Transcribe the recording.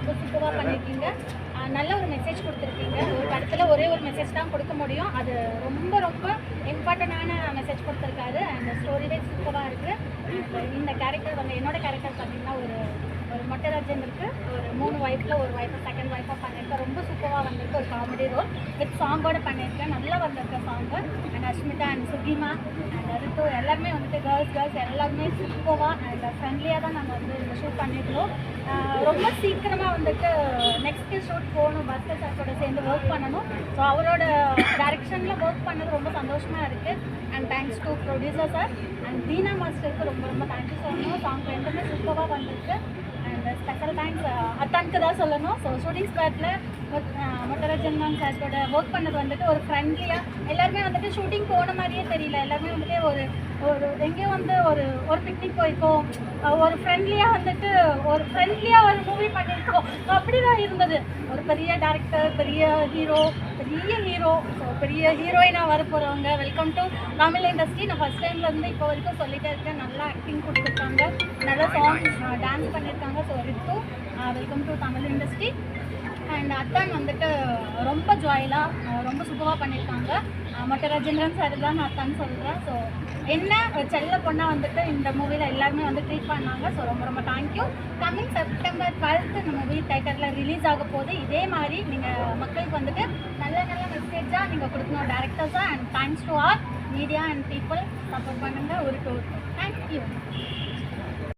ரொம்ப சூப்பராக பண்ணியிருக்கீங்க. நல்ல ஒரு மெசேஜ் கொடுத்துருக்கீங்க. ஒரு படத்தில் ஒரே ஒரு மெசேஜ் தான் கொடுக்க முடியும். அது ரொம்ப ரொம்ப இம்பார்ட்டண்டான மெசேஜ் கொடுத்துருக்காரு. அண்ட் ஸ்டோரி வைஸ் சூப்பராக இருக்குது. இந்த கேரக்டர் வந்து என்னோட கேரக்டர் பார்த்தீங்கன்னா ஒரு மொட்டராஜன் இருக்குது. ஒரு 3 ஒய்ஃபில் ஒரு ஒய்ஃபை செகண்ட் ஒய்ஃபாக பண்ணியிருக்கேன். ரொம்ப சூப்பராக வந்திருக்கு. ஒரு காமெடி ரோல் வித் சாங்கோட பண்ணியிருக்கேன். நல்லா வந்திருக்க song. And Ashmita and Sukima and Ritu எல்லாருமே வந்துட்டு கேர்ள்ஸ் எல்லாருமே சூப்பராக அண்ட் ஃப்ரெண்ட்லியாக தான் நாங்கள் வந்து இந்த ஷூட் பண்ணியிருந்தோம். ரொம்ப சீக்கிரமாக வந்துட்டு நெக்ஸ்ட்டு ஷூட் போகணும். பாஸ்கர் சார் கூட சேர்ந்து ஒர்க் பண்ணணும். ஸோ அவரோட டைரக்ஷனில் ஒர்க் பண்ணது ரொம்ப சந்தோஷமாக இருக்குது. And thanks to producer sir and Dheena மாஸ்டருக்கு ரொம்ப ரொம்ப தேங்க்யூ சொல்லணும். சாங் ரெண்டுமே சூப்பராக வந்திருக்கு. அண்ட் ஸ்பெஷல் தேங்க்ஸ் அத்தானுக்கு தான் சொல்லணும். ஸோ ஷூட்டிங் ஸ்பாட்டில் மொட்டராஜன் சாரோட ஒர்க் பண்ணது வந்துட்டு ஒரு ஃப்ரெண்ட்லியாக எல்லாருமே வந்துட்டு ஷூட்டிங் போன மாதிரியே தெரியல. எல்லாருமே வந்துட்டு ஒரு எங்கேயும் வந்து ஒரு பிக்னிக் போயிருக்கோம். ஒரு ஃப்ரெண்ட்லியாக வந்துட்டு ஒரு மூவி பண்ணியிருக்கோம். அப்படி தான் இருந்தது. ஒரு பெரிய டேரக்டர், பெரிய ஹீரோ. ஸோ பெரிய ஹீரோயினாக வர போகிறவங்க. Welcome to Tamil industry. நான் ஃபஸ்ட் டைம்லேருந்து இப்போ வரைக்கும் சொல்லிட்டே இருக்கேன். நல்லா ஆக்டிங் கொடுத்துருக்காங்க, நல்லா சாங்ஸ் டான்ஸ் பண்ணியிருக்காங்க. So Ritu welcome to Tamil industry. And அத்தான் வந்துட்டு ரொம்ப ஜாயிலாக ரொம்ப சூப்பராக பண்ணியிருக்காங்க. மொட்டராஜேந்திரன் சார் தான் நான் அத்தான் சொல்கிறேன். ஸோ என்ன செல்ல பொண்ணாக வந்துட்டு இந்த மூவியில் எல்லாருமே வந்து ட்ரீட் பண்ணாங்க. ஸோ ரொம்ப ரொம்ப தேங்க்யூ. கம்மிங் செப்டம்பர் 12 இந்த மூவி தேட்டரில் ரிலீஸ் ஆக போகுது. இதே மாதிரி நீங்கள் மக்களுக்கு வந்துட்டு நல்ல நல்ல மெசேஜாக நீங்கள் கொடுக்கணும் டேரக்டர்ஸாக. And thanks to our media and people support பண்ணுங்கள். ஒரு டூர் தேங்க்யூ.